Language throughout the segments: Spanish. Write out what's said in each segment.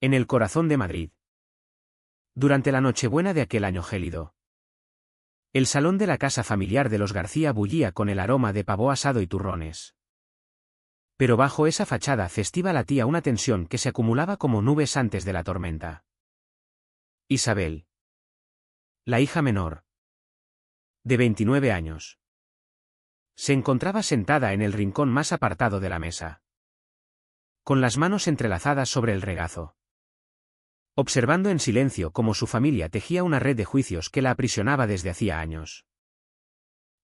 En el corazón de Madrid. Durante la Nochebuena de aquel año gélido. El salón de la casa familiar de los García bullía con el aroma de pavo asado y turrones. Pero bajo esa fachada festiva latía una tensión que se acumulaba como nubes antes de la tormenta. Isabel. La hija menor. De 29 años. Se encontraba sentada en el rincón más apartado de la mesa. Con las manos entrelazadas sobre el regazo. Observando en silencio cómo su familia tejía una red de juicios que la aprisionaba desde hacía años.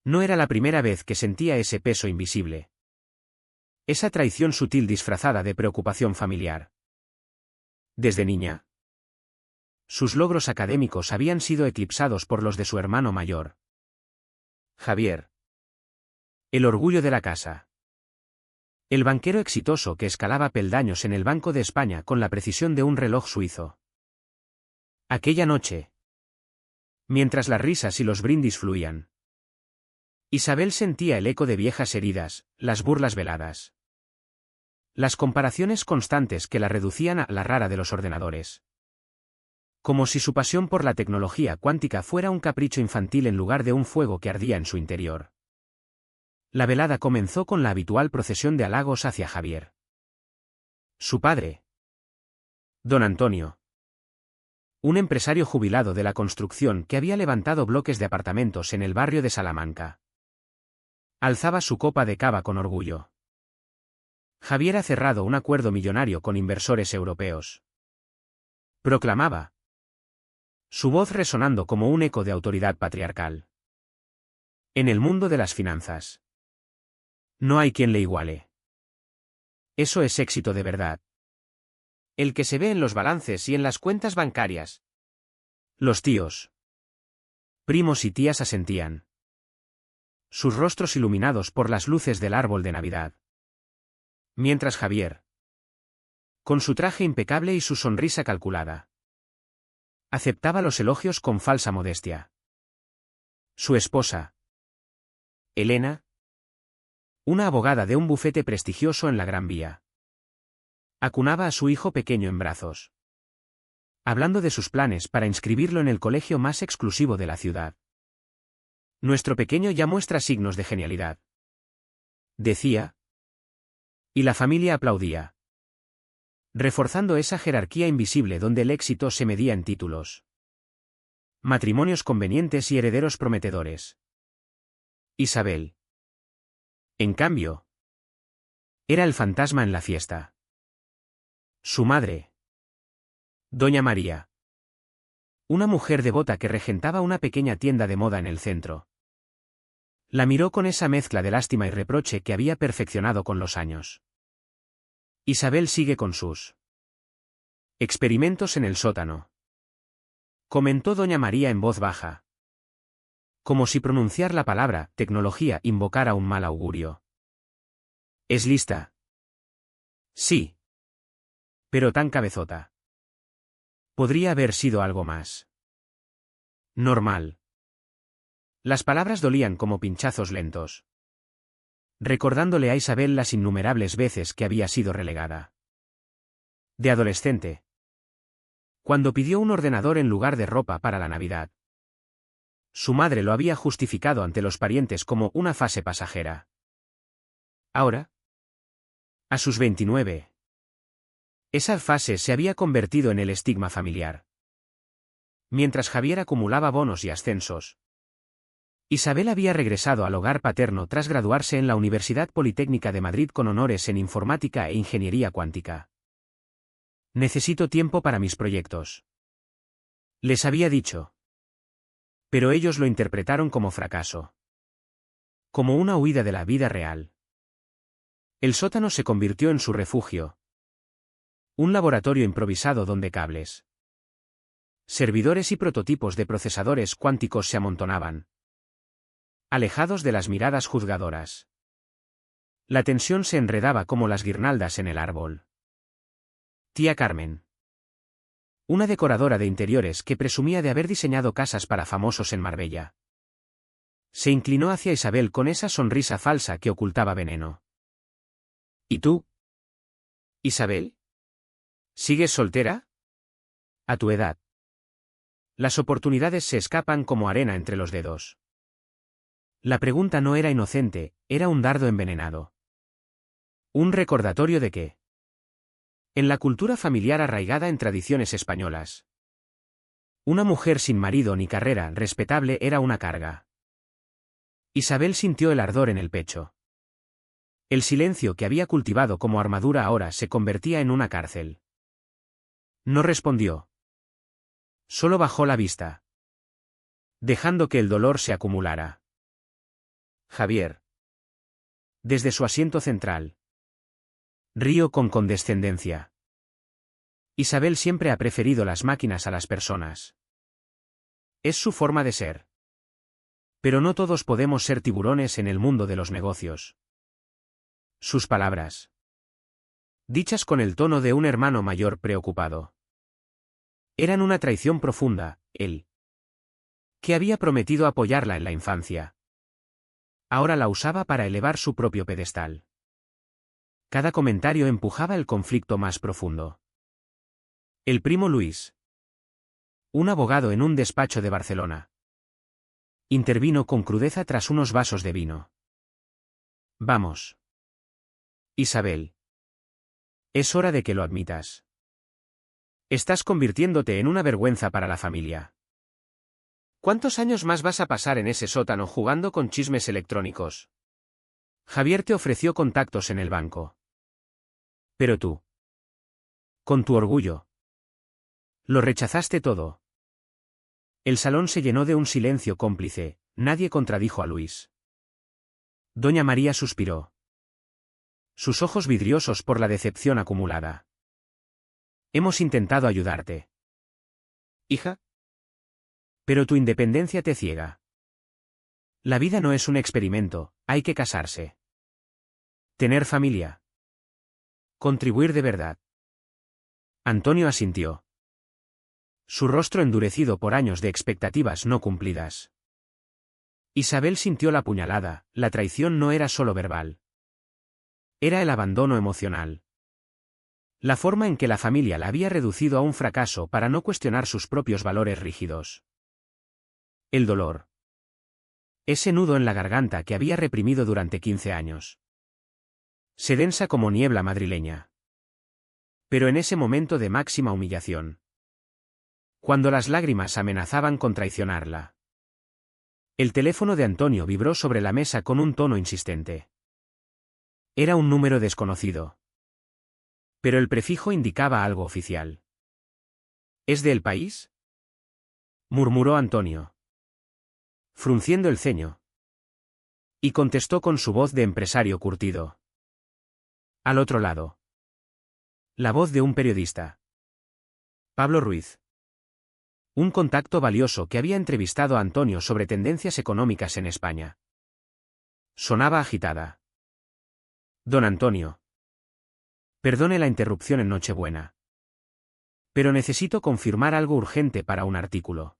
No era la primera vez que sentía ese peso invisible. Esa traición sutil disfrazada de preocupación familiar. Desde niña. Sus logros académicos habían sido eclipsados por los de su hermano mayor. Javier. El orgullo de la casa. El banquero exitoso que escalaba peldaños en el Banco de España con la precisión de un reloj suizo. Aquella noche. Mientras las risas y los brindis fluían. Isabel sentía el eco de viejas heridas, las burlas veladas. Las comparaciones constantes que la reducían a la rara de los ordenadores. Como si su pasión por la tecnología cuántica fuera un capricho infantil en lugar de un fuego que ardía en su interior. La velada comenzó con la habitual procesión de halagos hacia Javier. Su padre. Don Antonio. Un empresario jubilado de la construcción que había levantado bloques de apartamentos en el barrio de Salamanca. Alzaba su copa de cava con orgullo. Javier ha cerrado un acuerdo millonario con inversores europeos. Proclamaba. Su voz resonando como un eco de autoridad patriarcal. En el mundo de las finanzas. No hay quien le iguale. Eso es éxito de verdad. El que se ve en los balances y en las cuentas bancarias. Los tíos. Primos y tías asentían. Sus rostros iluminados por las luces del árbol de Navidad. Mientras Javier. Con su traje impecable y su sonrisa calculada. Aceptaba los elogios con falsa modestia. Su esposa. Elena. Una abogada de un bufete prestigioso en la Gran Vía. Acunaba a su hijo pequeño en brazos. Hablando de sus planes para inscribirlo en el colegio más exclusivo de la ciudad. Nuestro pequeño ya muestra signos de genialidad. Decía. Y la familia aplaudía. Reforzando esa jerarquía invisible donde el éxito se medía en títulos. Matrimonios convenientes y herederos prometedores. Isabel. En cambio. Era el fantasma en la fiesta. Su madre. Doña María. Una mujer devota que regentaba una pequeña tienda de moda en el centro. La miró con esa mezcla de lástima y reproche que había perfeccionado con los años. Isabel sigue con sus experimentos en el sótano. Comentó doña María en voz baja. Como si pronunciar la palabra tecnología invocara un mal augurio. ¿Es lista? Sí. Pero tan cabezota. Podría haber sido algo más. Normal. Las palabras dolían como pinchazos lentos. Recordándole a Isabel las innumerables veces que había sido relegada. De adolescente. Cuando pidió un ordenador en lugar de ropa para la Navidad. Su madre lo había justificado ante los parientes como una fase pasajera. Ahora. A sus 29. Esa fase se había convertido en el estigma familiar. Mientras Javier acumulaba bonos y ascensos. Isabel había regresado al hogar paterno tras graduarse en la Universidad Politécnica de Madrid con honores en informática e ingeniería cuántica. Necesito tiempo para mis proyectos. Les había dicho. Pero ellos lo interpretaron como fracaso. Como una huida de la vida real. El sótano se convirtió en su refugio. Un laboratorio improvisado donde cables, servidores y prototipos de procesadores cuánticos se amontonaban. Alejados de las miradas juzgadoras. La tensión se enredaba como las guirnaldas en el árbol. Tía Carmen. Una decoradora de interiores que presumía de haber diseñado casas para famosos en Marbella. Se inclinó hacia Isabel con esa sonrisa falsa que ocultaba veneno. ¿Y tú? ¿Isabel? ¿Sigues soltera? A tu edad. Las oportunidades se escapan como arena entre los dedos. La pregunta no era inocente, era un dardo envenenado. Un recordatorio de que, en la cultura familiar arraigada en tradiciones españolas, una mujer sin marido ni carrera respetable era una carga. Isabel sintió el ardor en el pecho. El silencio que había cultivado como armadura ahora se convertía en una cárcel. No respondió. Solo bajó la vista, dejando que el dolor se acumulara. Javier. Desde su asiento central. Río con condescendencia. Isabel siempre ha preferido las máquinas a las personas. Es su forma de ser. Pero no todos podemos ser tiburones en el mundo de los negocios. Sus palabras, dichas con el tono de un hermano mayor preocupado, eran una traición profunda. Él, que había prometido apoyarla en la infancia, ahora la usaba para elevar su propio pedestal. Cada comentario empujaba el conflicto más profundo. El primo Luis, un abogado en un despacho de Barcelona, intervino con crudeza tras unos vasos de vino. Vamos, Isabel. Es hora de que lo admitas. Estás convirtiéndote en una vergüenza para la familia. ¿Cuántos años más vas a pasar en ese sótano jugando con chismes electrónicos? Javier te ofreció contactos en el banco. Pero tú, con tu orgullo, lo rechazaste todo. El salón se llenó de un silencio cómplice, nadie contradijo a Luis. Doña María suspiró, sus ojos vidriosos por la decepción acumulada. Hemos intentado ayudarte, hija, pero tu independencia te ciega. La vida no es un experimento, hay que casarse. Tener familia. Contribuir de verdad. Antonio asintió, su rostro endurecido por años de expectativas no cumplidas. Isabel sintió la puñalada, la traición no era solo verbal. Era el abandono emocional. La forma en que la familia la había reducido a un fracaso para no cuestionar sus propios valores rígidos. El dolor. Ese nudo en la garganta que había reprimido durante 15 años. Se densa como niebla madrileña. Pero en ese momento de máxima humillación, cuando las lágrimas amenazaban con traicionarla, el teléfono de Antonio vibró sobre la mesa con un tono insistente. Era un número desconocido. Pero el prefijo indicaba algo oficial. ¿Es del país?, murmuró Antonio, frunciendo el ceño. Y contestó con su voz de empresario curtido. Al otro lado. La voz de un periodista. Pablo Ruiz. Un contacto valioso que había entrevistado a Antonio sobre tendencias económicas en España. Sonaba agitada. Don Antonio. Perdone la interrupción en Nochebuena. Pero necesito confirmar algo urgente para un artículo.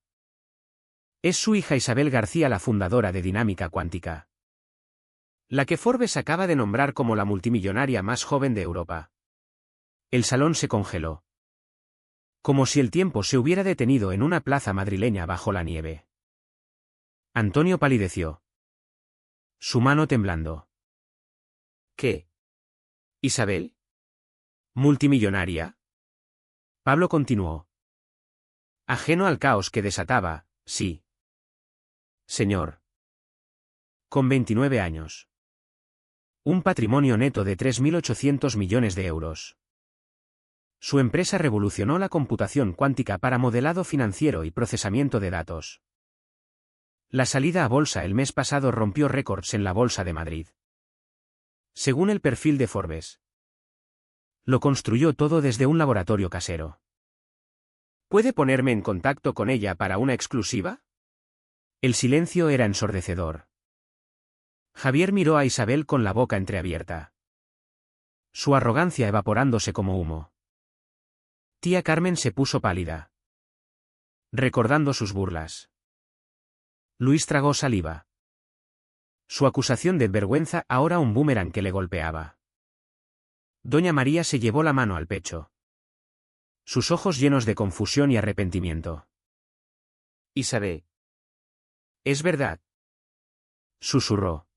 Es su hija Isabel García la fundadora de Dinámica Cuántica, la que Forbes acaba de nombrar como la multimillonaria más joven de Europa. El salón se congeló. Como si el tiempo se hubiera detenido en una plaza madrileña bajo la nieve. Antonio palideció, su mano temblando. ¿Qué? ¿Isabel? ¿Multimillonaria? Pablo continuó. Ajeno al caos que desataba, sí. Señor. Con 29 años. Un patrimonio neto de 3.800 millones de euros. Su empresa revolucionó la computación cuántica para modelado financiero y procesamiento de datos. La salida a bolsa el mes pasado rompió récords en la Bolsa de Madrid. Según el perfil de Forbes, lo construyó todo desde un laboratorio casero. ¿Puede ponerme en contacto con ella para una exclusiva? El silencio era ensordecedor. Javier miró a Isabel con la boca entreabierta, su arrogancia evaporándose como humo. Tía Carmen se puso pálida, recordando sus burlas. Luis tragó saliva. Su acusación de vergüenza ahora un boomerang que le golpeaba. Doña María se llevó la mano al pecho. sus ojos llenos de confusión y arrepentimiento. Isabel. «Es verdad», susurró.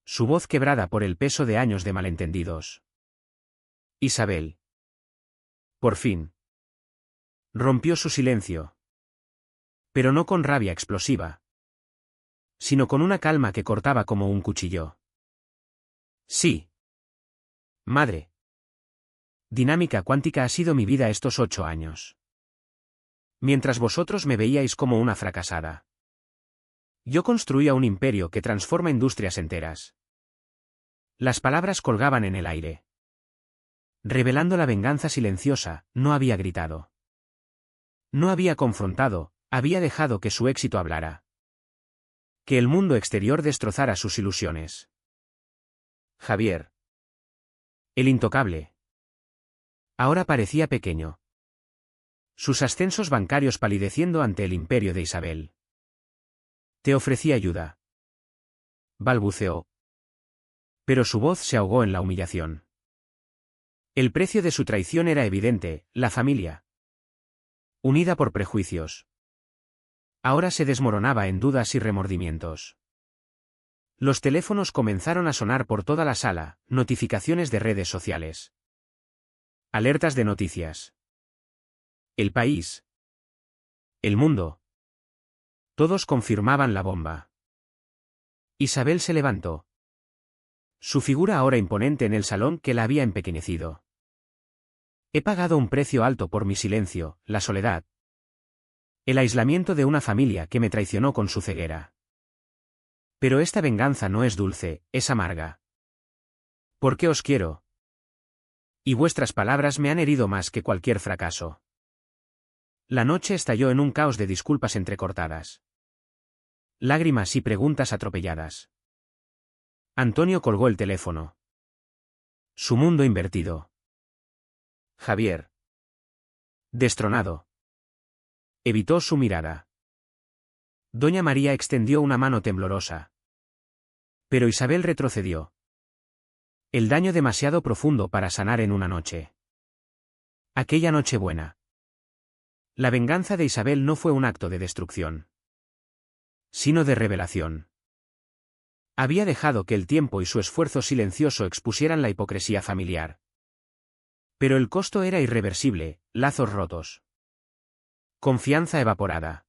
Su voz quebrada por el peso de años de malentendidos. Isabel. Por fin. Rompió su silencio. Pero no con rabia explosiva, sino con una calma que cortaba como un cuchillo. Sí. Madre. Dinámica cuántica ha sido mi vida estos 8 años. Mientras vosotros me veíais como una fracasada. Yo construía un imperio que transforma industrias enteras. Las palabras colgaban en el aire. Revelando la venganza silenciosa, no había gritado. No había confrontado, había dejado que su éxito hablara. Que el mundo exterior destrozara sus ilusiones. Javier. El intocable. Ahora parecía pequeño. Sus ascensos bancarios palideciendo ante el imperio de Isabel. Te ofrecí ayuda. Balbuceó. Pero su voz se ahogó en la humillación. El precio de su traición era evidente, la familia. Unida por prejuicios. Ahora se desmoronaba en dudas y remordimientos. Los teléfonos comenzaron a sonar por toda la sala, notificaciones de redes sociales. Alertas de noticias. El país. El mundo. Todos confirmaban la bomba. Isabel se levantó. Su figura ahora imponente en el salón que la había empequeñecido. He pagado un precio alto por mi silencio, la soledad. El aislamiento de una familia que me traicionó con su ceguera. Pero esta venganza no es dulce, es amarga. Porque os quiero. Y vuestras palabras me han herido más que cualquier fracaso. La noche estalló en un caos de disculpas entrecortadas. Lágrimas y preguntas atropelladas. Antonio colgó el teléfono. Su mundo invertido. Javier. Destronado. Evitó su mirada. Doña María extendió una mano temblorosa. Pero Isabel retrocedió. El daño demasiado profundo para sanar en una noche. Aquella noche buena. La venganza de Isabel no fue un acto de destrucción, sino de revelación. Había dejado que el tiempo y su esfuerzo silencioso expusieran la hipocresía familiar. Pero el costo era irreversible, lazos rotos. Confianza evaporada.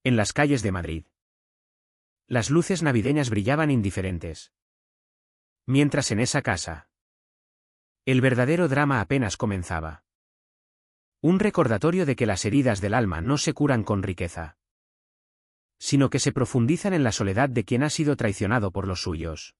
En las calles de Madrid. Las luces navideñas brillaban indiferentes. Mientras en esa casa. El verdadero drama apenas comenzaba. Un recordatorio de que las heridas del alma no se curan con riqueza, sino que se profundizan en la soledad de quien ha sido traicionado por los suyos.